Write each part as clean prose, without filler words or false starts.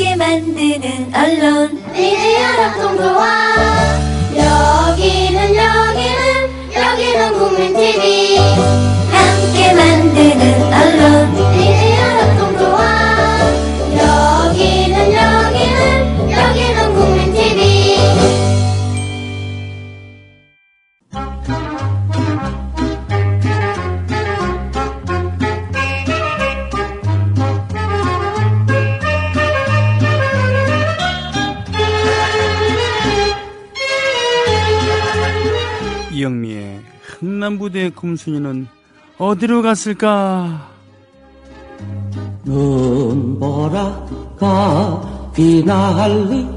함께 만드는 언론 미디어 협동조합 여기는 국민TV 함께 만드는 언론 미디어 협동조합 여기는 국민TV 이영미의 흥남부대 금순이는 어디로 갔을까? 눈보라가 비날리는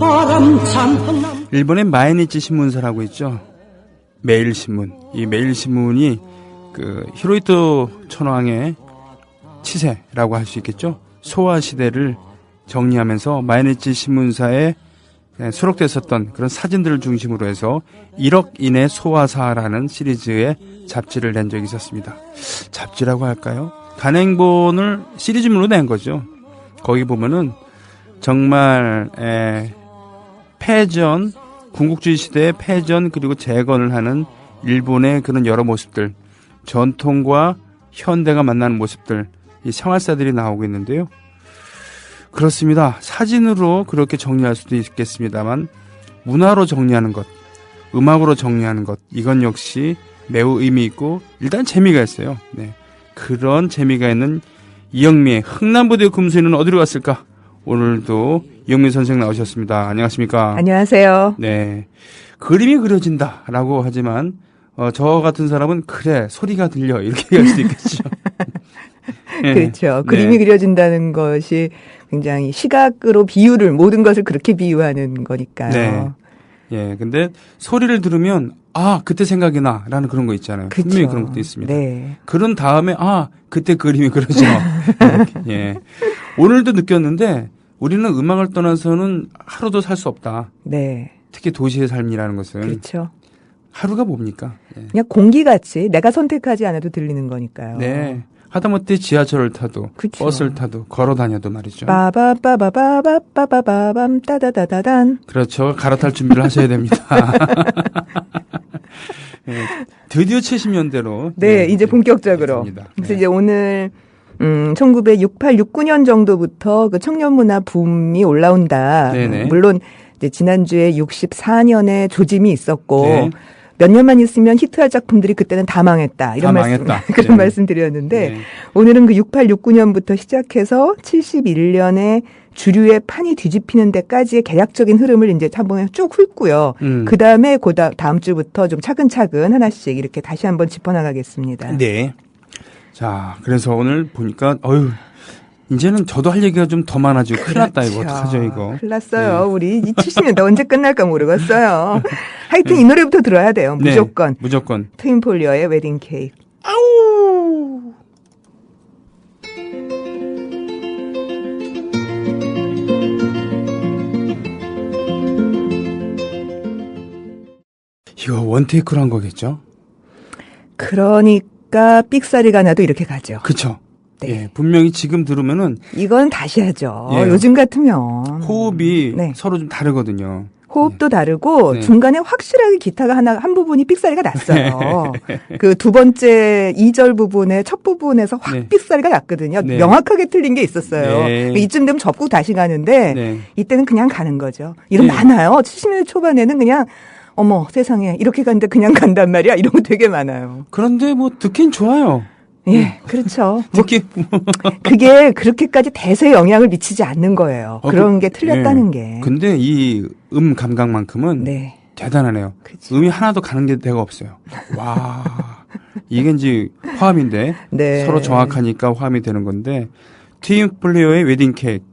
바람찬 흥남. 일본의 마이니치 신문사라고 있죠. 매일신문. 이 매일신문이 그 히로히토 천황의 치세라고 할 수 있겠죠. 소화 시대를 정리하면서 마이니치 신문사에 수록됐었던 그런 사진들을 중심으로 해서 1억 인의 소화사라는 시리즈의 잡지를 낸 적이 있었습니다. 잡지라고 할까요? 단행본을 시리즈물로 낸 거죠. 거기 보면은 정말 패전, 군국주의 시대의 패전 그리고 재건을 하는 일본의 그런 여러 모습들, 전통과 현대가 만나는 모습들, 이 생활사들이 나오고 있는데요. 그렇습니다. 사진으로 그렇게 정리할 수도 있겠습니다만 문화로 정리하는 것, 음악으로 정리하는 것, 이건 역시 매우 의미 있고 일단 재미가 있어요. 네. 그런 재미가 있는 이영미의 흥남부대 금수인은 어디로 갔을까? 오늘도 이영미 선생 나오셨습니다. 안녕하십니까? 안녕하세요. 네. 그림이 그려진다라고 하지만 저 같은 사람은 그래 소리가 들려 이렇게 얘기할 수도 있겠죠. 네. 그렇죠. 그림이 그려진다는 것이 굉장히 시각으로 비유를 모든 것을 그렇게 비유하는 거니까요. 네. 예. 근데 소리를 들으면 아 그때 생각이 나라는 그런 거 있잖아요. 그렇죠. 분명히 그런 것도 있습니다. 네. 그런 다음에 아 그때 그림이 그려져. 예. 오늘도 느꼈는데 우리는 음악을 떠나서는 하루도 살 수 없다. 네. 특히 도시의 삶이라는 것은 그렇죠. 하루가 뭡니까? 예. 그냥 공기같이 내가 선택하지 않아도 들리는 거니까요. 네. 하다못해 지하철을 타도 그쵸. 버스를 타도 걸어 다녀도 말이죠. 빠바바바바바바밤 따다다다단. 그렇죠. 갈아탈 준비를 하셔야 됩니다. 네, 드디어 70년대로 네, 이제 본격적으로. 됐습니다. 그래서 네. 이제 오늘 1968, 69년 정도부터 그 청년문화 붐이 올라온다. 네네. 물론 이제 지난주에 64년에 조짐이 있었고 네. 몇 년만 있으면 히트할 작품들이 그때는 다 망했다. 이런 다 말씀, 망했다. 그런 네. 말씀 드렸는데 네. 오늘은 그 68, 69년부터 시작해서 71년에 주류의 판이 뒤집히는 데까지의 개략적인 흐름을 이제 한번 쭉 훑고요. 그 다음에 다음 주부터 좀 차근차근 하나씩 이렇게 다시 한번 짚어나가겠습니다. 네. 자, 그래서 오늘 보니까 이제는 저도 할 얘기가 좀 더 많아지고 큰일 났다 이거 어떡하죠 이거. 큰일 났어요. 네. 우리 이 70년대 언제 끝날까 모르겠어요. 하여튼 이 노래부터 들어야 돼요. 무조건. 네, 무조건. 트윈폴리어의 웨딩 케이크. 아우. 이거 원테이크로 한 거겠죠? 그러니까 삑사리가 나도 이렇게 가죠. 그쵸? 네. 예, 분명히 지금 들으면은 이건 다시 하죠. 예. 요즘 같으면. 호흡이 네. 서로 좀 다르거든요. 호흡도 다르고 네. 중간에 확실하게 기타가 한 부분이 삑사리가 났어요. 그 두 번째 2절 부분의 첫 부분에서 확 네. 삑사리가 났거든요. 네. 명확하게 틀린 게 있었어요. 네. 이쯤 되면 접고 다시 가는데 네. 이때는 그냥 가는 거죠. 이런 네. 많아요. 70년대 초반에는 그냥 어머 세상에 이렇게 갔는데 그냥 간단 말이야. 이런 거 되게 많아요. 그런데 뭐 듣긴 좋아요. 예, 그렇죠. 듣기 그게 그렇게까지 대세에 영향을 미치지 않는 거예요. 그런 게 틀렸다는 게. 근데 이 감각만큼은 네. 대단하네요. 그치. 음이 하나도 가는 게 데가 없어요. 와. 이게 이제 화음인데 네. 서로 정확하니까 화음이 되는 건데 트윈폴리어의 웨딩 케이크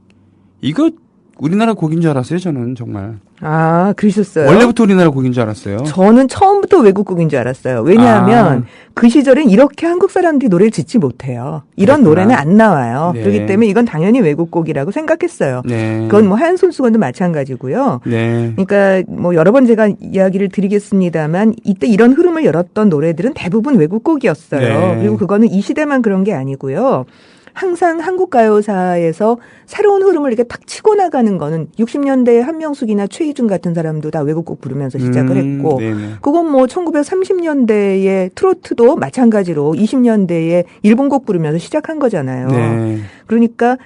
이거 우리나라 곡인 줄 알았어요, 저는 정말. 아, 그러셨어요? 원래부터 우리나라 곡인 줄 알았어요. 저는 처음부터 외국곡인 줄 알았어요. 왜냐하면 그 시절엔 이렇게 한국 사람들이 노래를 짓지 못해요. 이런 그렇구나. 노래는 안 나와요. 네. 그렇기 때문에 이건 당연히 외국곡이라고 생각했어요. 네. 그건 뭐 하얀 손수건도 마찬가지고요. 네. 그러니까 뭐 여러 번 제가 이야기를 드리겠습니다만 이때 이런 흐름을 열었던 노래들은 대부분 외국곡이었어요. 네. 그리고 그거는 이 시대만 그런 게 아니고요. 항상 한국 가요사에서 새로운 흐름을 이렇게 탁 치고 나가는 거는 60년대에 한명숙이나 최희준 같은 사람도 다 외국곡 부르면서 시작을 했고 네네. 그건 뭐 1930년대의 트로트도 마찬가지로 20년대에 일본곡 부르면서 시작한 거잖아요. 네. 그러니까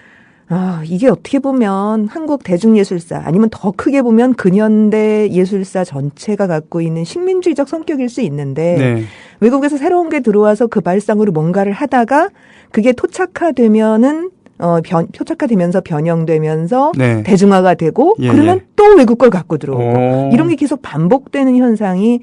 이게 어떻게 보면 한국 대중예술사 아니면 더 크게 보면 근현대 예술사 전체가 갖고 있는 식민주의적 성격일 수 있는데 네. 외국에서 새로운 게 들어와서 그 발상으로 뭔가를 하다가 그게 토착화되면서 변형되면서 네. 대중화가 되고 예, 그러면 예. 또 외국 걸 갖고 들어오고 오. 이런 게 계속 반복되는 현상이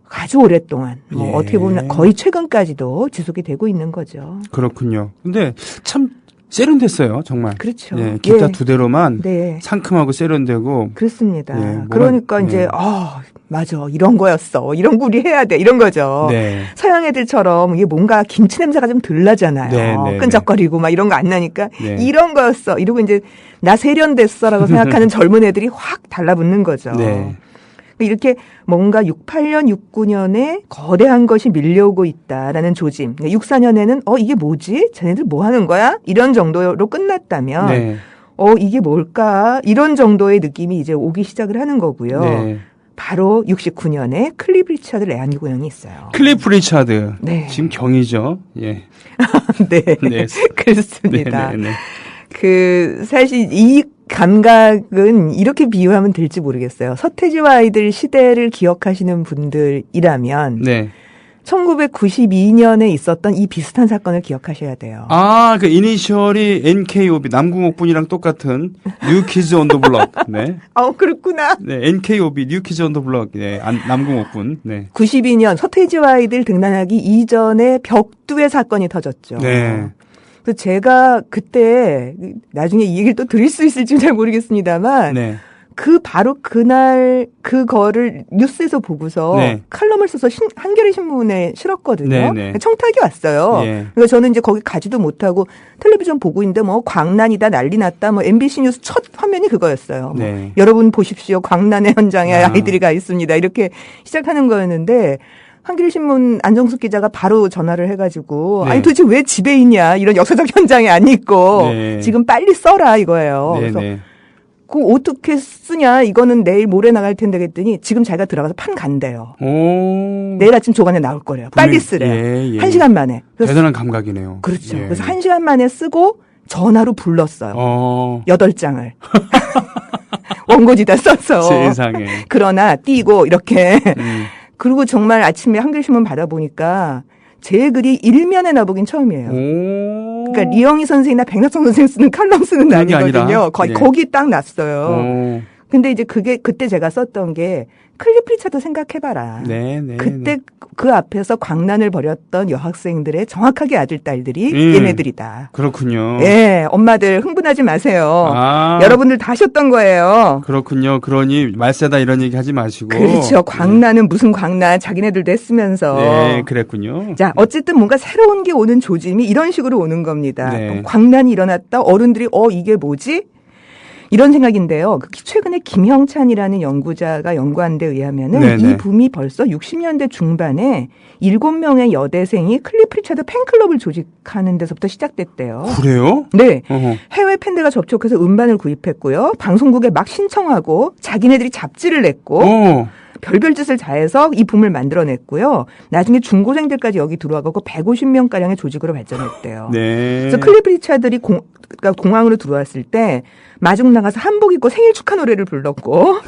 아주 오랫동안 예. 어떻게 보면 거의 최근까지도 지속이 되고 있는 거죠. 그렇군요. 근데 참 세련됐어요, 정말. 그렇죠. 예, 기타 예. 두 대로만 네. 상큼하고 세련되고. 그렇습니다. 예, 그러니까 예. 이제 맞아 이런 거였어. 이런 거 우리 해야 돼. 이런 거죠. 네. 서양 애들처럼 이게 뭔가 김치 냄새가 좀 덜 나잖아요. 네, 네, 끈적거리고 막 이런 거 안 나니까 네. 이런 거였어. 이러고 이제 나 세련됐어라고 생각하는 젊은 애들이 확 달라붙는 거죠. 네. 이렇게 뭔가 68년, 69년에 거대한 것이 밀려오고 있다라는 조짐. 64년에는 이게 뭐지? 쟤네들 뭐 하는 거야? 이런 정도로 끝났다면 네. 이게 뭘까? 이런 정도의 느낌이 이제 오기 시작을 하는 거고요. 네. 바로 69년에 클리프 리차드 레안기 공연이 있어요. 클리프 리차드. 네. 지금 경이죠. 예. 네. 네. 그렇습니다. 네, 네, 네. 사실 이 감각은 이렇게 비유하면 될지 모르겠어요. 서태지와 아이들 시대를 기억하시는 분들이라면 네. 1992년에 있었던 이 비슷한 사건을 기억하셔야 돼요. 그 이니셜이 NKOB 남궁옥분이랑 똑같은 뉴 키즈 온 더 블럭. 네. 그렇구나. 네, NKOB 뉴 키즈 온 더 블럭. 네. 남궁옥분. 네. 92년 서태지와 아이들 등단하기 이전에 벽두의 사건이 터졌죠. 네. 그래서 제가 그때 나중에 이 얘기를 또 드릴 수 있을지 잘 모르겠습니다만 네. 바로 그날 그거를 뉴스에서 보고서 네. 칼럼을 써서 한겨레 신문에 실었거든요. 네, 네. 청탁이 왔어요. 예. 그러니까 저는 이제 거기 가지도 못하고 텔레비전 보고 있는데 뭐 광란이다 난리 났다 뭐 MBC 뉴스 첫 화면이 그거였어요. 네. 뭐 여러분 보십시오. 광란의 현장에 아이들이 가 있습니다. 이렇게 시작하는 거였는데 한겨레 신문 안정숙 기자가 바로 전화를 해가지고 네. 아니 도대체 왜 집에 있냐 이런 역사적 현장에 안 있고 네. 지금 빨리 써라 이거예요. 네, 그래서 네. 그 어떻게 쓰냐 이거는 내일 모레 나갈 텐데 그랬더니 지금 자기가 들어가서 판 간대요. 오. 내일 아침 조간에 나올 거래요. 빨리 쓰래. 예. 1시간 만에. 그래서 대단한 감각이네요. 그렇죠. 예. 그래서 1시간 만에 쓰고 전화로 불렀어요. 8장을. 원고지다 써서. 세상에. 그러나 띄고 이렇게. 그리고 정말 아침에 한겨레신문 받아보니까 제 글이 일면에 나보긴 처음이에요. 오. 그러니까 리영희 선생이나 백낙성 선생 쓰는 칼럼 쓰는 그런 게 아니거든요. 아니라? 거의 예. 거기 딱 났어요. 오. 근데 이제 그때 제가 썼던 게 클리프 리차드 생각해봐라. 네, 네. 그때 그 앞에서 광란을 벌였던 여학생들의 정확하게 아들, 딸들이 얘네들이다. 그렇군요. 예, 엄마들 흥분하지 마세요. 여러분들 다 하셨던 거예요. 그렇군요. 그러니 말세다 이런 얘기 하지 마시고. 그렇죠. 광란은 무슨 광란 자기네들도 했으면서. 네, 그랬군요. 자, 어쨌든 뭔가 새로운 게 오는 조짐이 이런 식으로 오는 겁니다. 네. 광란이 일어났다. 어른들이 이게 뭐지? 이런 생각인데요. 최근에 김형찬이라는 연구자가 연구한 데 의하면은 네네. 이 붐이 벌써 60년대 중반에 7명의 여대생이 클리프 리차드 팬클럽을 조직하는 데서부터 시작됐대요. 그래요? 네. 어허. 해외 팬들과 접촉해서 음반을 구입했고요. 방송국에 막 신청하고 자기네들이 잡지를 냈고 별별 짓을 다 해서 이 붐을 만들어냈고요. 나중에 중고생들까지 여기 들어와갖고 150명가량의 조직으로 발전했대요. 네. 그래서 클리프 리차드들이 그러니까 공항으로 들어왔을 때 마중 나가서 한복 입고 생일 축하 노래를 불렀고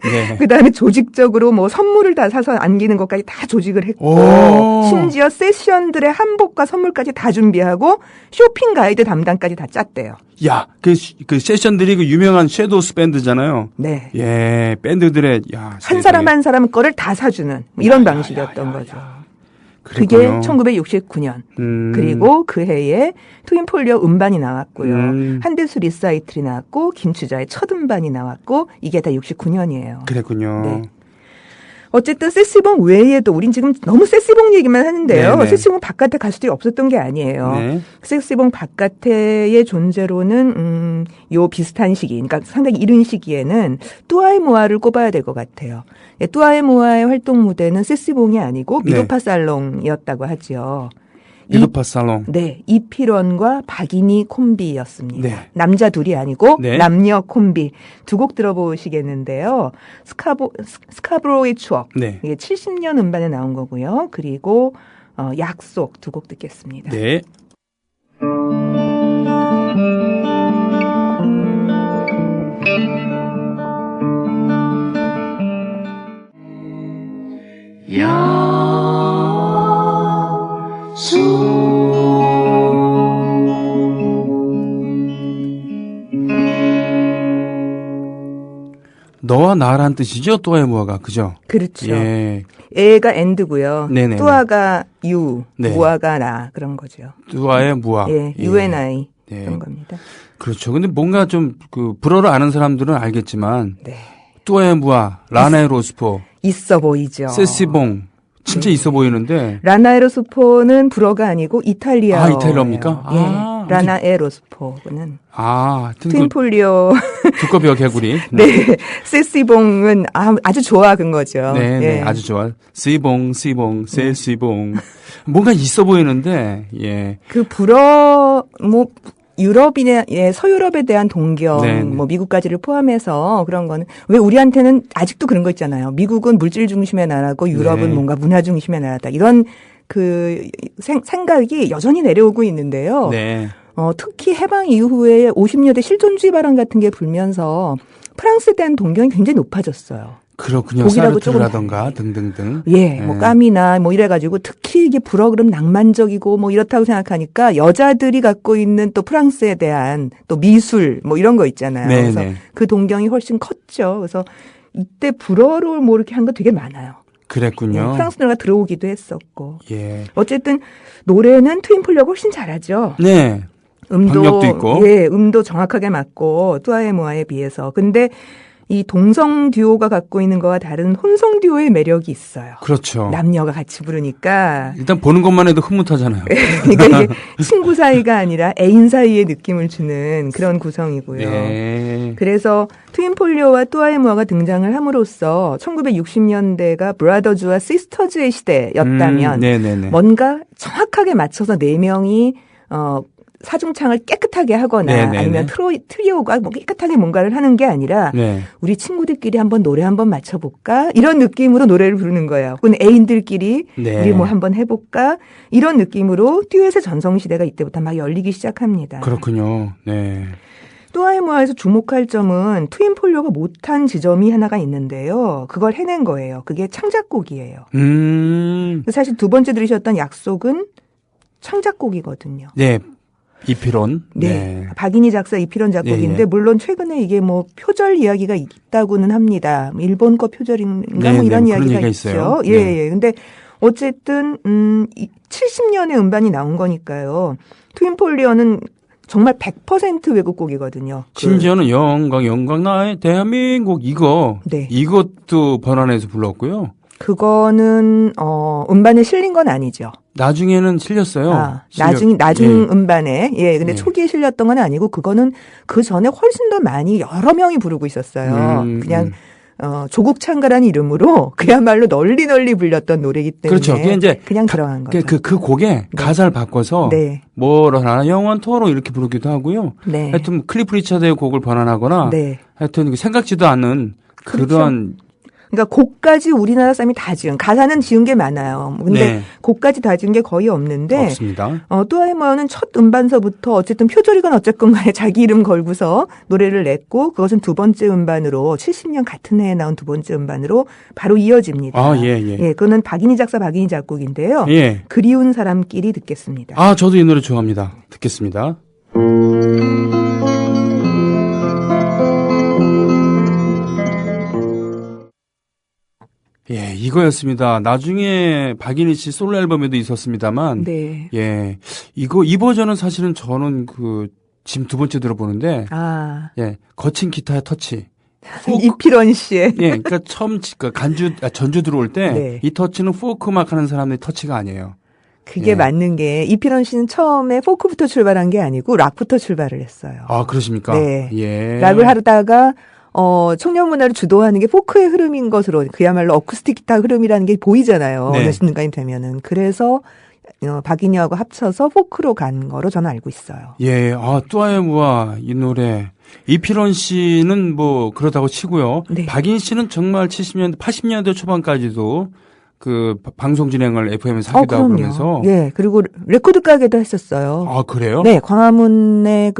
네. 그다음에 조직적으로 뭐 선물을 다 사서 안기는 것까지 다 조직을 했고 심지어 세션들의 한복과 선물까지 다 준비하고 쇼핑 가이드 담당까지 다 짰대요. 야, 그 세션들이 그 유명한 섀도우스 밴드잖아요. 네. 예, 밴드들의 한 사람 한 사람 거를 다 사주는 이런 방식이었던 거죠. 그게 그랬군요. 1969년. 그리고 그 해에 트윈폴리오 음반이 나왔고요. 한대수 리사이틀이 나왔고 김추자의 첫 음반이 나왔고 이게 다 69년이에요. 그랬군요. 네. 어쨌든 세시봉 외에도 우린 지금 너무 세시봉 얘기만 하는데요. 네네. 세시봉 바깥에 가수들이 없었던 게 아니에요. 네. 세시봉 바깥의 존재로는 요 비슷한 시기, 그러니까 상당히 이른 시기에는 뚜아에모아를 꼽아야 될 것 같아요. 뚜아에모아의 활동 무대는 세시봉이 아니고 미도파 살롱이었다고 하죠. 유도파 살롱. 네, 이필원과 박인희 콤비였습니다. 네. 남자 둘이 아니고 네. 남녀 콤비 두 곡 들어보시겠는데요. 스카브로의 추억. 네. 이게 70년 음반에 나온 거고요. 그리고 약속 두 곡 듣겠습니다. 네. 너와 나란 뜻이죠? 또아의 무화가 그죠? 그렇죠. 예. 애가 엔드고요. 네네네. 또아가 유, 네. 무아가 나 그런 거죠. 또아의 무화. 예, UNI 네. 그런 겁니다. 그렇죠. 근데 뭔가 좀 그 불어를 아는 사람들은 알겠지만 네. 또아의 무화, 라나의 로스포, 있어 보이죠. 세시봉 진짜 있어 보이는데 라나에로 스포는 불어가 아니고 이탈리아어예요. 아, 이탈리아입니까? 예. 아, 라나에로 스포는 하여튼 그 트윈폴리오 두꺼비와 개구리. 네. 세시봉은 아주 좋아하는 거죠. 네, 네, 예. 아주 좋아. 시봉, 세시봉. 뭔가 있어 보이는데, 예. 그 불어 뭐 유럽이나 서유럽에 대한 동경, 네, 네. 뭐 미국까지를 포함해서 그런 거는 왜 우리한테는 아직도 그런 거 있잖아요. 미국은 물질 중심의 나라고 유럽은 네. 뭔가 문화 중심의 나라다. 이런 그 생각이 여전히 내려오고 있는데요. 네. 특히 해방 이후에 50년대 실존주의 발언 같은 게 불면서 프랑스에 대한 동경이 굉장히 높아졌어요. 그렇군요. 독일하고 조금 사르트라던가 등등등. 예, 뭐 까미나 뭐 이래가지고 특히 이게 불어 그럼 낭만적이고 뭐 이렇다고 생각하니까 여자들이 갖고 있는 또 프랑스에 대한 또 미술 뭐 이런 거 있잖아요. 네, 그래서 네. 그 동경이 훨씬 컸죠. 그래서 이때 불어를 뭐 이렇게 한 거 되게 많아요. 그랬군요. 예, 프랑스 노래가 들어오기도 했었고. 예. 어쨌든 노래는 트윈폴리오가 훨씬 잘하죠. 네. 박력도 있고. 예, 음도 정확하게 맞고 뚜아의 모아에 비해서. 근데 이 동성 듀오가 갖고 있는 거와 다른 혼성 듀오의 매력이 있어요. 그렇죠. 남녀가 같이 부르니까. 일단 보는 것만 해도 흐뭇하잖아요. 그러니까 이게 친구 사이가 아니라 애인 사이의 느낌을 주는 그런 구성이고요. 네. 그래서 트윈폴리오와 뚜아의 모아가 등장을 함으로써 1960년대가 브라더즈와 시스터즈의 시대였다면 네네네. 뭔가 정확하게 맞춰서 네 명이 사중창을 깨끗하게 하거나 네네네. 아니면 트리오가 뭐 깨끗하게 뭔가를 하는 게 아니라 네. 우리 친구들끼리 한번 노래 한번 맞춰볼까? 이런 느낌으로 노래를 부르는 거예요. 혹은 애인들끼리 네. 우리 뭐 한번 해볼까? 이런 느낌으로 듀엣의 전성시대가 이때부터 막 열리기 시작합니다. 그렇군요. 네. 또아의 모아에서 주목할 점은 트윈폴리오가 못한 지점이 하나가 있는데요. 그걸 해낸 거예요. 그게 창작곡이에요. 사실 두 번째 들으셨던 약속은 창작곡이거든요. 네. 이필원. 네. 박인희 작사 이필원 작곡인데 예. 물론 최근에 이게 뭐 표절 이야기가 있다고는 합니다. 일본 거 표절인가 네, 뭐 이런 네, 그런 이야기가 얘기가 있죠. 있어요. 예, 네. 예. 근데 어쨌든 70년의 음반이 나온 거니까요. 트윈폴리오는 정말 100% 외국곡이거든요. 심지어는 영광 나의 대한민국 이거 네. 이것도 번안해서 불렀고요. 그거는 음반에 실린 건 아니죠. 나중에는 실렸어요. 나중 예. 음반에. 예, 근데 예. 초기에 실렸던 건 아니고 그거는 그 전에 훨씬 더 많이 여러 명이 부르고 있었어요. 그냥 조국 창가라는 이름으로 그야말로 널리 불렸던 노래이기 때문에 그렇죠. 그게 이제 그냥 들어간 거죠. 그 곡에 가사를 바꿔서 네. 뭐라나 영원토록 이렇게 부르기도 하고요. 네. 하여튼 클리프 리차드의 곡을 번안하거나 네. 하여튼 생각지도 않은 그렇죠. 그런 그러니까 곡까지 우리나라 사람이 다 지은 가사는 지은 게 많아요. 근데 네. 곡까지 다 지은 게 거의 없는데 없습니다. 또아의 모아는 첫 음반서부터 어쨌든 표절이건 어쨌건 간에 자기 이름 걸고서 노래를 냈고 그것은 두 번째 음반으로 70년 같은 해에 나온 두 번째 음반으로 바로 이어집니다. 아, 예, 예. 예, 그거는 박인희 작사 박인희 작곡인데요. 예. 그리운 사람끼리 듣겠습니다. 아, 저도 이 노래 좋아합니다. 듣겠습니다. 예, 이거였습니다. 나중에 박인희 씨 솔로 앨범에도 있었습니다만, 네. 예, 이 버전은 사실은 저는 지금 두 번째 들어보는데, 예, 거친 기타의 터치. 이필원 씨의. 예, 그러니까 처음 전주 들어올 때, 네. 이 터치는 포크 막 하는 사람의 터치가 아니에요. 그게 예. 맞는 게 이필원 씨는 처음에 포크부터 출발한 게 아니고 락부터 출발을 했어요. 아, 그러십니까? 네. 예. 락을 하다가 청년 문화를 주도하는 게 포크의 흐름인 것으로 그야말로 어쿠스틱 기타 흐름이라는 게 보이잖아요. 네. 어느 순간이 되면은. 그래서 박인여하고 합쳐서 포크로 간 거로 저는 알고 있어요. 예, 뚜아의 이 노래. 이필원 씨는 뭐 그렇다고 치고요. 네. 박인 씨는 정말 70년대, 80년대 초반까지도 그 방송 진행을 FM에서 하기도 하고 그러면서. 예, 그리고 레코드 가게도 했었어요. 아, 그래요? 네, 광화문의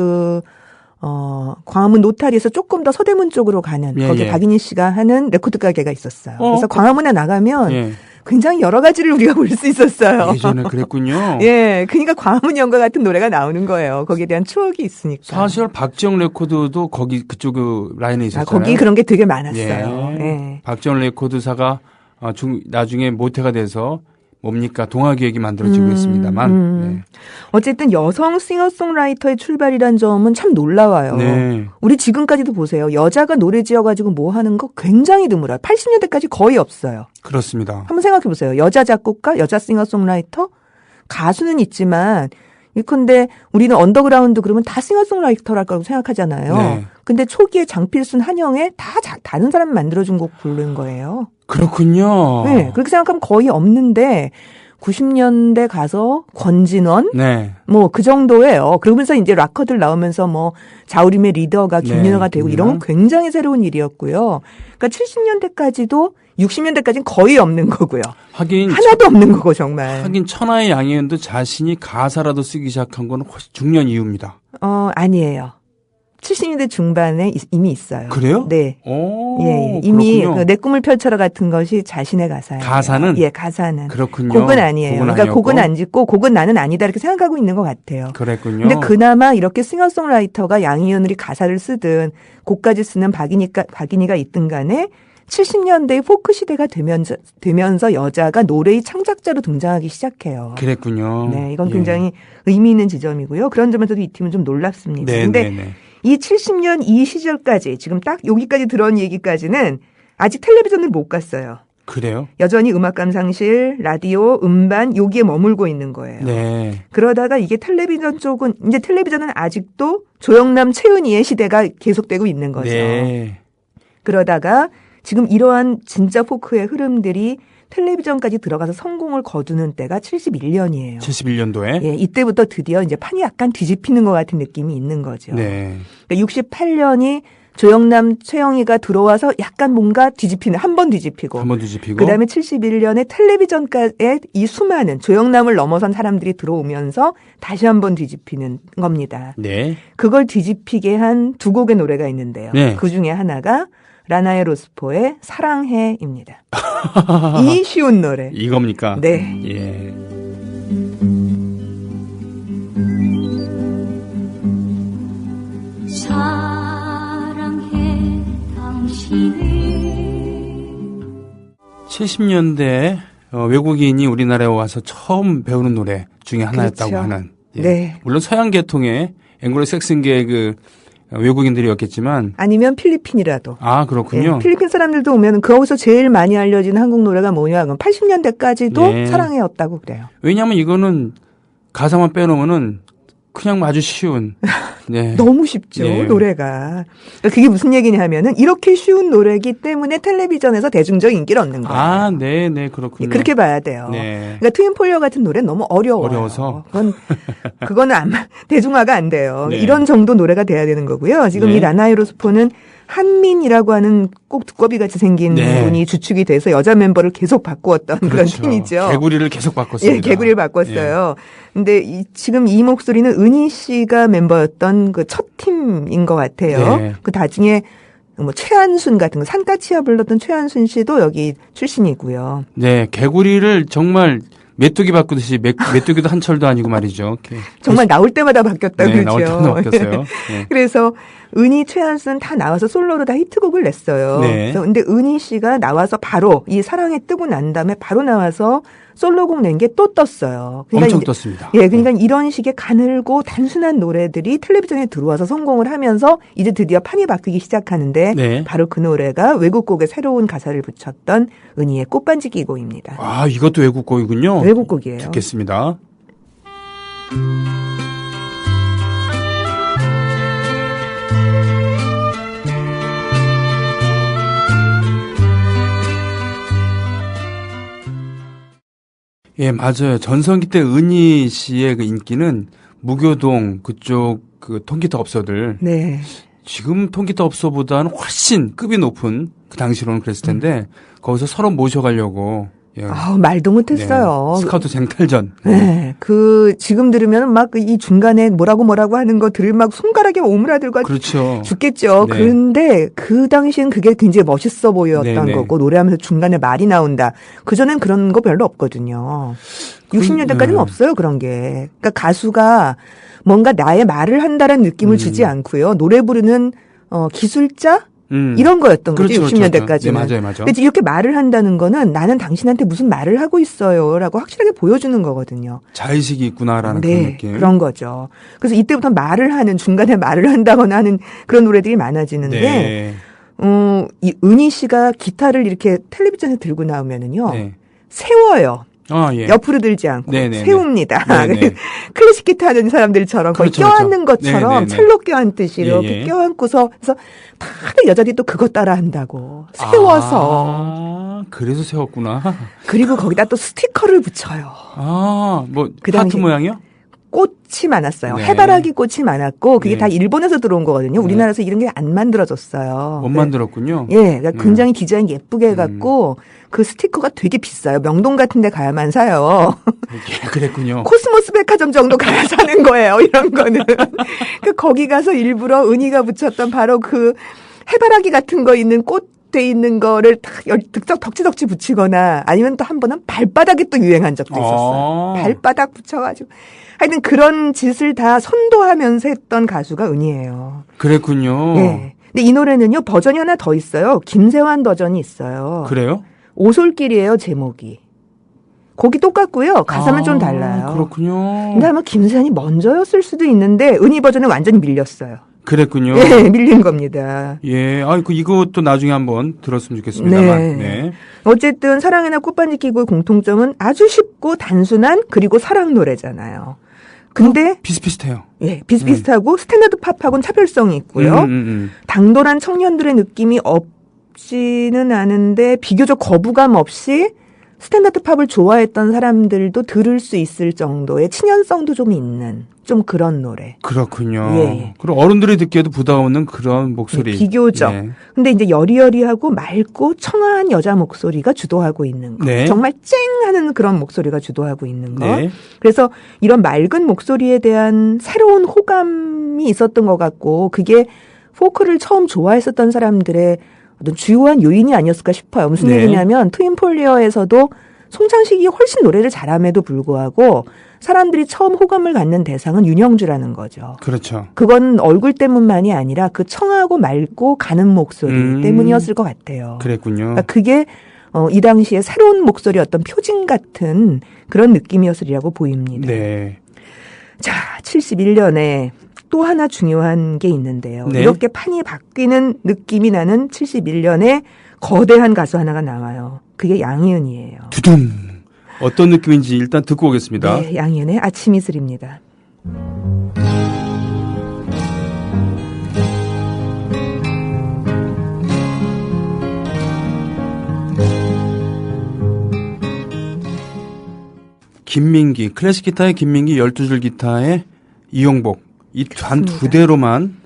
광화문 노타리에서 조금 더 서대문 쪽으로 가는 예, 거기 예. 박인희 씨가 하는 레코드 가게가 있었어요. 그래서 광화문에 나가면 예. 굉장히 여러 가지를 우리가 볼 수 있었어요. 예전에 그랬군요. 예, 그러니까 광화문 연가 같은 노래가 나오는 거예요. 거기에 대한 추억이 있으니까. 사실 박지영 레코드도 거기 그쪽 라인에 있었잖아요. 거기 그런 게 되게 많았어요. 예. 예. 박지영 레코드사가 나중에 모태가 돼서 뭡니까 동아기획이 만들어지고 있습니다만. 네. 어쨌든 여성 싱어송라이터의 출발이란 점은 참 놀라워요. 네. 우리 지금까지도 보세요. 여자가 노래 지어가지고 뭐 하는 거 굉장히 드물어요. 80년대까지 거의 없어요. 그렇습니다. 한번 생각해 보세요. 여자 작곡가, 여자 싱어송라이터, 가수는 있지만 근데 우리는 언더그라운드 그러면 다 싱어송라이터랄 거라고 생각하잖아요. 네. 근데 초기에 장필순, 한영애 다 다른 사람이 만들어준 곡 부른 거예요. 그렇군요. 네, 그렇게 생각하면 거의 없는데 90년대 가서 권진원 네. 뭐 그 정도예요. 그러면서 이제 락커들 나오면서 뭐 자우림의 리더가 김윤아가 되고 이런 건 굉장히 새로운 일이었고요. 그러니까 70년대까지도 60년대까지는 거의 없는 거고요. 하긴 하나도 없는 거고 정말. 하긴 천하의 양희은도 자신이 가사라도 쓰기 시작한 건 훨씬 중요한 이유입니다. 아니에요. 70년대 중반에 이미 있어요. 그래요? 네. 오, 예, 이미 그렇군요. 내 꿈을 펼쳐라 같은 것이 자신의 가사예요. 가사는? 예, 가사는. 그렇군요. 곡은 아니에요. 그러니까 아니었고. 곡은 안 짓고 곡은 나는 아니다 이렇게 생각하고 있는 것 같아요. 그랬군요. 근데 그나마 이렇게 싱어송라이터가 양희은이 가사를 쓰든 곡까지 쓰는 박인희가 있든 간에 70년대의 포크 시대가 되면서 여자가 노래의 창작자로 등장하기 시작해요. 그랬군요. 네, 이건 예. 굉장히 의미 있는 지점이고요. 그런 점에서도 이 팀은 좀 놀랍습니다. 네, 근데 네, 네. 이 70년 이 시절까지 지금 딱 여기까지 들어온 얘기까지는 아직 텔레비전을 못 갔어요. 그래요? 여전히 음악 감상실, 라디오, 음반 여기에 머물고 있는 거예요. 네. 그러다가 이게 텔레비전 쪽은 이제 텔레비전은 아직도 조영남, 최은희의 시대가 계속되고 있는 거죠. 네. 그러다가 지금 이러한 진짜 포크의 흐름들이 텔레비전까지 들어가서 성공을 거두는 때가 71년이에요. 71년도에. 예, 이때부터 드디어 이제 판이 약간 뒤집히는 것 같은 느낌이 있는 거죠. 네. 그러니까 68년이 조영남, 최영희가 들어와서 약간 뭔가 뒤집히는, 한 번 뒤집히고. 한 번 뒤집히고. 그 다음에 71년에 텔레비전가에 이 수많은 조영남을 넘어선 사람들이 들어오면서 다시 한 번 뒤집히는 겁니다. 네. 그걸 뒤집히게 한 두 곡의 노래가 있는데요. 네. 그 중에 하나가 라나의 로스포의 사랑해입니다. 이 쉬운 노래. 이겁니까? 네. 예. 사랑해 당신을 70년대 외국인이 우리나라에 와서 처음 배우는 노래 중에 하나였다고 그렇죠. 하는. 예. 네. 물론 서양 계통의 앵글로 섹슨계의 그 외국인들이었겠지만. 아니면 필리핀이라도. 아, 그렇군요. 예, 필리핀 사람들도 오면 거기서 제일 많이 알려진 한국 노래가 뭐냐. 그럼 80년대까지도 네. 사랑해였다고 그래요. 왜냐하면 이거는 가사만 빼놓으면은 그냥 아주 쉬운. 네. 너무 쉽죠, 네. 노래가. 그러니까 그게 무슨 얘기냐 하면은 이렇게 쉬운 노래이기 때문에 텔레비전에서 대중적 인기를 얻는 거예요. 아, 네, 네, 그렇군요. 그렇게 봐야 돼요. 네. 그러니까 트윈폴리오 같은 노래는 너무 어려워요. 어려워서? 그거는 대중화가 안 돼요. 네. 이런 정도 노래가 돼야 되는 거고요. 지금 네. 이 라나이로스포는 한민이라고 하는 꼭 두꺼비 같이 생긴 네. 분이 주축이 돼서 여자 멤버를 계속 바꾸었던 그런 그렇죠. 팀이죠. 개구리를 계속 바꿨습니다. 예, 개구리를 바꿨어요. 근데 지금 이 목소리는 은희 씨가 멤버였던 그 첫 팀인 것 같아요. 네. 그 나중에 뭐 최한순 같은 거 산까치야 불렀던 최한순 씨도 여기 출신이고요. 네, 개구리를 정말 메뚜기 바꾸듯이 메뚜기도 한철도 아니고 말이죠. 이렇게. 정말 나올 때마다 바뀌었다 네, 그러죠. 나올 때마다 바뀌었어요. 네. 그래서 은희, 최한순 다 나와서 솔로로 다 히트곡을 냈어요. 네. 그래서 근데 은희 씨가 나와서 바로 이 사랑에 뜨고 난 다음에 바로 나와서 솔로곡 낸 게 또 떴어요. 엄청 이제- 떴습니다. 예, 그러니까 이런 식의 가늘고 단순한 노래들이 텔레비전에 들어와서 성공을 하면서 이제 드디어 판이 바뀌기 시작하는데 네. 바로 그 노래가 외국곡에 새로운 가사를 붙였던 은희의 꽃반지 끼고입니다. 아, 이것도 외국곡이군요. 외국곡이에요. 듣겠습니다. 예, 맞아요. 전성기 때 은희 씨의 그 인기는 무교동 그쪽 그 통기타 업소들. 네. 지금 통기타 업소보다는 훨씬 급이 높은 그 당시로는 그랬을 텐데 거기서 서로 모셔가려고. 예. 말도 못했어요. 네. 스카우트 쟁탈전. 네. 지금 들으면 막 이 중간에 뭐라고 하는 거 들을 막 손가락에 오므라들고 그렇죠. 죽겠죠. 네. 그런데 그 당시엔 그게 굉장히 멋있어 보였던 네네. 거고 노래하면서 중간에 말이 나온다. 그전엔 그런 거 별로 없거든요. 60년대까지는 없어요. 그런 게. 그러니까 가수가 뭔가 나의 말을 한다라는 느낌을 주지 않고요. 노래 부르는 기술자? 이런 거였던 거죠. 그렇죠, 60년대까지는. 그렇죠. 네, 맞아요. 근데 이렇게 말을 한다는 거는 나는 당신한테 무슨 말을 하고 있어요라고 확실하게 보여주는 거거든요. 자의식이 있구나라는 네, 그런 느낌. 그런 거죠. 그래서 이때부터 중간에 말을 한다거나 하는 그런 노래들이 많아지는데, 네. 이 은희 씨가 기타를 이렇게 텔레비전에 들고 나오면은요, 네. 세워요. 예. 옆으로 들지 않고 네네네. 세웁니다. 네네. 클래식 기타 하는 사람들처럼 거의 그렇죠, 껴안는 그렇죠. 것처럼 네네네. 첼로 껴안듯이 예, 이렇게 예. 껴안고서 그래서 다들 여자들이 또 그거 따라 한다고 세워서 그래서 세웠구나. 그리고 거기다 또 스티커를 붙여요. 뭐 그 하트 당시- 모양이요? 꽃이 많았어요. 네. 해바라기 꽃이 많았고 그게 네. 다 일본에서 들어온 거거든요. 우리나라에서 이런 게 안 만들어졌어요. 못 네. 만들었군요. 예, 그러니까 굉장히 디자인 예쁘게 해갖고 그 스티커가 되게 비싸요. 명동 같은 데 가야만 사요. 예, 그랬군요. 코스모스 백화점 정도 가야 사는 거예요. 이런 거는. 거기 가서 일부러 은희가 붙였던 바로 그 해바라기 같은 거 있는 꽃 돼 있는 거를 탁 덕지덕지 붙이거나 아니면 또 한 번은 발바닥에 또 유행한 적도 있었어요. 발바닥 붙여가지고. 하여튼 그런 짓을 다 선도하면서 했던 가수가 은희예요. 그랬군요. 예. 근데 이 노래는요, 버전이 하나 더 있어요. 김세환 버전이 있어요. 그래요? 오솔길이에요, 제목이. 곡이 똑같고요. 가사는 좀 달라요. 그렇군요. 근데 아마 김세환이 먼저였을 수도 있는데 은희 버전은 완전히 밀렸어요. 그랬군요. 예, 밀린 겁니다. 예, 이것도 나중에 한번 들었으면 좋겠습니다만. 네. 네. 어쨌든 사랑이나 꽃반지 끼고의 공통점은 아주 쉽고 단순한 그리고 사랑 노래잖아요. 근데 비슷비슷해요. 예, 비슷비슷하고 스탠다드 팝하고는 차별성이 있고요. 당돌한 청년들의 느낌이 없지는 않은데 비교적 거부감 없이 스탠다드 팝을 좋아했던 사람들도 들을 수 있을 정도의 친연성도 좀 있는 좀 그런 노래. 그렇군요. 예. 그리고 어른들이 듣기에도 부담 없는 그런 목소리. 네, 비교적. 네. 근데 이제 여리여리하고 맑고 청아한 여자 목소리가 주도하고 있는 거. 네. 정말 쨍하는 그런 목소리가 주도하고 있는 거. 네. 그래서 이런 맑은 목소리에 대한 새로운 호감이 있었던 것 같고 그게 포크를 처음 좋아했었던 사람들의 어떤 주요한 요인이 아니었을까 싶어요. 무슨 네. 얘기냐면 트윈폴리어에서도 송창식이 훨씬 노래를 잘함에도 불구하고 사람들이 처음 호감을 갖는 대상은 윤형주라는 거죠. 그렇죠. 그건 얼굴 때문만이 아니라 그 청하고 맑고 가는 목소리 때문이었을 것 같아요. 그랬군요. 그러니까 그게 이 당시에 새로운 목소리 어떤 표징 같은 그런 느낌이었으리라고 보입니다. 네. 자, 71년에 또 하나 중요한 게 있는데요. 네. 이렇게 판이 바뀌는 느낌이 나는 71년에 거대한 가수 하나가 나와요. 그게 양희은이에요. 두둥. 어떤 느낌인지 일단 듣고 오겠습니다. 네, 양희은의 아침 이슬입니다. 김민기, 클래식 기타의 김민기, 12줄 기타의 이용복. 이 단 두 대로만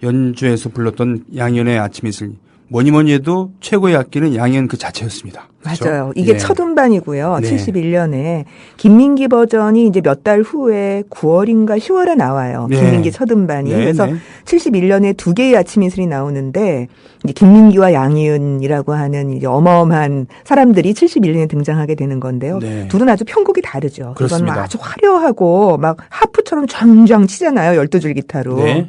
연주해서 불렀던 양현의 아침 이슬. 뭐니 해도 최고의 악기는 양현 그 자체였습니다. 그렇죠? 맞아요. 이게 네. 첫 음반이고요. 네. 71년에 김민기 버전이 이제 몇 달 후에 9월인가 10월에 나와요. 네. 김민기 첫 음반이. 네, 그래서 네. 71년에 두 개의 아침 이슬이 나오는데 이제 김민기와 양희은이라고 하는 이제 어마어마한 사람들이 71년에 등장하게 되는 건데요. 네. 둘은 아주 편곡이 다르죠. 그렇습니다. 이건 아주 화려하고 막 하프처럼 쫙쫙 치잖아요. 12줄 기타로. 네.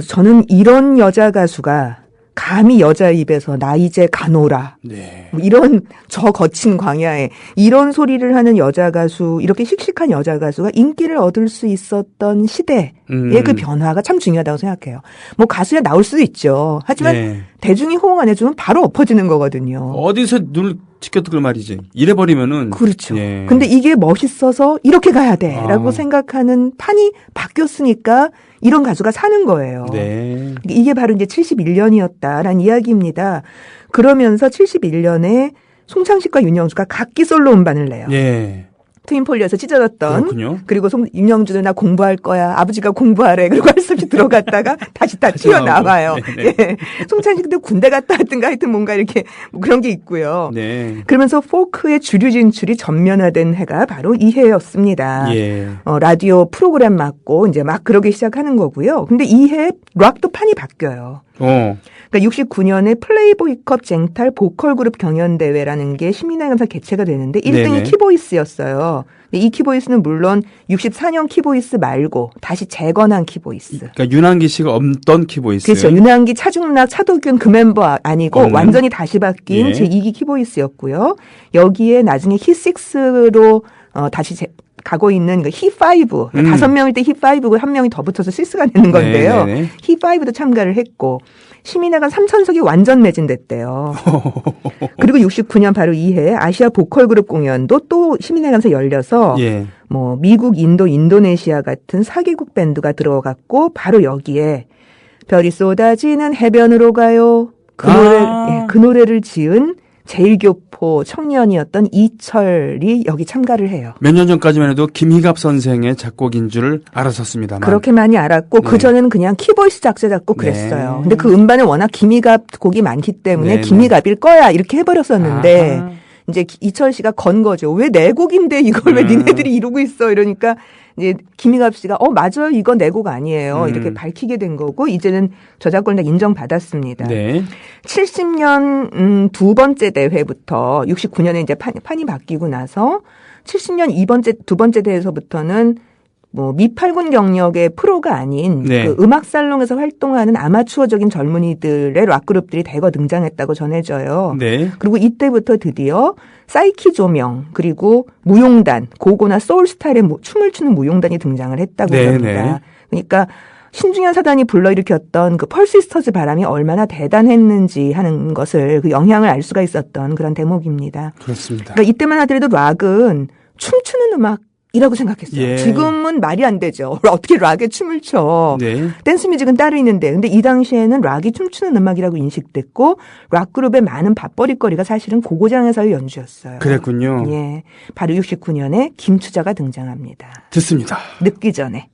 저는 이런 여자 가수가 감히 여자 입에서 나 이제 가노라. 네. 뭐 이런 저 거친 광야에 이런 소리를 하는 여자 가수, 이렇게 씩씩한 여자 가수가 인기를 얻을 수 있었던 시대의 그 변화가 참 중요하다고 생각해요. 뭐 가수에 나올 수도 있죠. 하지만 네. 대중이 호응 안 해주면 바로 엎어지는 거거든요. 어디서 눈을 지켜뜨릴 말이지. 이래버리면은. 그렇죠. 예. 근데 이게 멋있어서 이렇게 가야 돼라고 생각하는 판이 바뀌었으니까 이런 가수가 사는 거예요. 네. 이게 바로 이제 71년이었다라는 이야기입니다. 그러면서 71년에 송창식과 윤영주가 각기 솔로 음반을 내요. 예. 트윈폴리에서 찢어졌던. 그렇군요. 그리고 윤영주는 나 공부할 거야. 아버지가 공부하래. 그리고 할 수 없이 들어갔다가 다시 다 튀어나와요. 예. 송창식도 군대 갔다 왔든가 하여튼 뭔가 이렇게 뭐 그런 게 있고요. 네. 그러면서 포크의 주류 진출이 전면화된 해가 바로 이 해였습니다. 예. 라디오 프로그램 맡고 이제 막 그러기 시작하는 거고요. 근데 이 해 락도 판이 바뀌어요. 그러니까 69년에 플레이보이컵 쟁탈 보컬 그룹 경연대회라는 게 시민회관에서 개최가 되는데 1등이 네네. 키보이스였어요. 근데 이 키보이스는 물론 64년 키보이스 말고 다시 재건한 키보이스. 그러니까 윤한기 씨가 없던 키보이스. 그렇죠. 윤한기, 차중락, 차도균 그 멤버 아니고 없는? 완전히 다시 바뀐 예. 제2기 키보이스였고요. 여기에 나중에 히6로 다시 가고 있는 그 히5. 5명일 때 히5고 1명이 더 붙어서 6가 되는 건데요. 네네네. 히5도 참가를 했고 시민회관 3천석이 완전 매진됐대요. 그리고 69년 바로 이해 아시아 보컬 그룹 공연도 또 시민회관에서 열려서 예. 뭐 미국, 인도, 인도네시아 같은 4개국 밴드가 들어갔고 바로 여기에 별이 쏟아지는 해변으로 가요. 그 노래를 지은 제1교포 청년이었던 이철이 여기 참가를 해요. 몇 년 전까지만 해도 김희갑 선생의 작곡인 줄 알았었습니다만. 그렇게 많이 알았고 네. 그전에는 그냥 키보이스 작사 작곡 그랬어요. 네. 근데 그 음반에 워낙 김희갑 곡이 많기 때문에 네, 김희갑일 거야 이렇게 해버렸었는데 아하. 이제 이철 씨가 건 거죠. 왜 내 곡인데 이걸 왜 니네들이 이러고 있어 이러니까 이제 김희갑 씨가 맞아요. 이건 내 곡 아니에요. 이렇게 밝히게 된 거고 이제는 저작권을 인정받았습니다. 네. 70년 두 번째 대회부터 69년에 이제 판이 바뀌고 나서 70년 두 번째 대회에서부터는 뭐 미팔군 경력의 프로가 아닌 네. 그 음악 살롱에서 활동하는 아마추어적인 젊은이들의 락 그룹들이 대거 등장했다고 전해져요. 네. 그리고 이때부터 드디어 사이키 조명 그리고 무용단 고고나 소울 스타일의 춤을 추는 무용단이 등장을 했다고 네, 합니다. 네. 그러니까 신중현 사단이 불러일으켰던 그 펄시스터즈 바람이 얼마나 대단했는지 하는 것을 그 영향을 알 수가 있었던 그런 대목입니다. 그렇습니다. 그러니까 이때만 하더라도 락은 춤추는 음악이라고 생각했어요. 예. 지금은 말이 안 되죠. 어떻게 락에 춤을 춰. 네. 댄스 뮤직은 따로 있는데 근데 이 당시에는 락이 춤추는 음악이라고 인식됐고 락 그룹의 많은 밥벌이거리가 사실은 고고장에서의 연주였어요. 그랬군요. 예. 바로 69년에 김추자가 등장합니다. 듣습니다. 늦기 전에.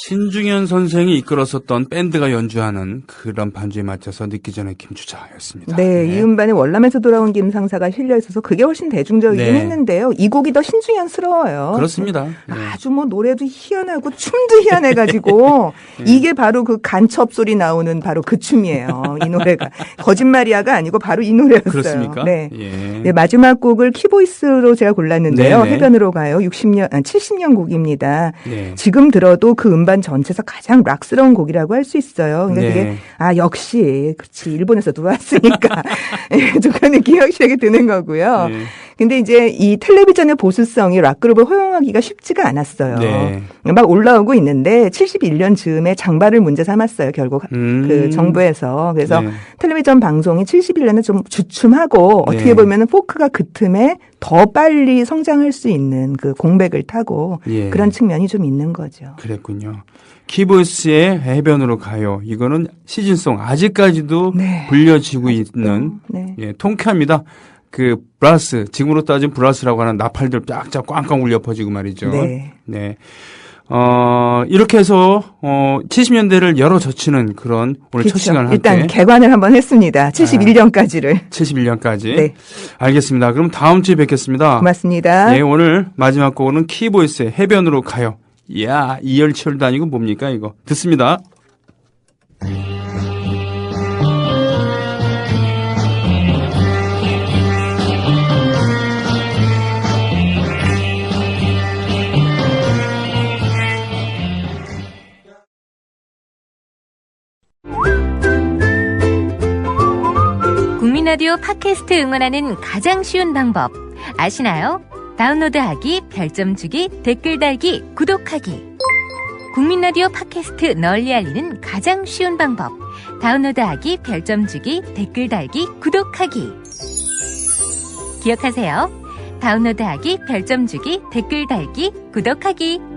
신중현 선생이 이끌었었던 밴드가 연주하는 그런 반주에 맞춰서 늦기 전에 김추자였습니다. 네, 이 음반에 월남에서 돌아온 김상사가 실려 있어서 그게 훨씬 대중적이긴 네. 했는데요. 이 곡이 더 신중현스러워요. 그렇습니다. 네. 아주 뭐 노래도 희한하고 춤도 희한해가지고 이게 바로 그 간첩 소리 나오는 바로 그 춤이에요. 이 노래가 거짓말이야가 아니고 바로 이 노래였어요. 그렇습니까? 네. 예. 네, 마지막 곡을 키보이스로 제가 골랐는데요. 네네. 해변으로 가요. 70년 곡입니다. 네. 지금 들어도 그 음반 전체에서 가장 락스러운 곡이라고 할 수 있어요. 그러니까 네. 그게 역시 그렇지 일본에서도 왔으니까 좀 그런 느낌이 확실하게 드는 거고요. 네. 근데 이제 이 텔레비전의 보수성이 락그룹을 허용하기가 쉽지가 않았어요. 네. 막 올라오고 있는데 71년 즈음에 장발을 문제 삼았어요. 결국 그 정부에서. 그래서 네. 텔레비전 방송이 71년에 좀 주춤하고 네. 어떻게 보면 포크가 그 틈에 더 빨리 성장할 수 있는 그 공백을 타고 예. 그런 측면이 좀 있는 거죠. 그랬군요. 키보이스의 해변으로 가요. 이거는 시즌송 아직까지도 네. 불려지고 있는 네. 예, 통쾌합니다. 그 브라스 지금으로 따지면 브라스라고 하는 나팔들 쫙쫙 꽝꽝 울려 퍼지고 말이죠. 네. 네. 이렇게 해서 70년대를 열어젖히는 그런 오늘 첫 그렇죠. 시간을 함께 일단 개관을 한번 했습니다. 71년까지를. 71년까지. 네. 알겠습니다. 그럼 다음 주에 뵙겠습니다. 고맙습니다. 예, 오늘 마지막 곡은 키보이스의 해변으로 가요. 이야, 이열치열도 아니고 뭡니까 이거. 듣습니다. 국민라디오 팟캐스트 응원하는 가장 쉬운 방법 아시나요? 다운로드하기, 별점 주기, 댓글 달기, 구독하기. 국민라디오 팟캐스트 널리 알리는 가장 쉬운 방법. 다운로드하기, 별점 주기, 댓글 달기, 구독하기. 기억하세요. 다운로드하기, 별점 주기, 댓글 달기, 구독하기.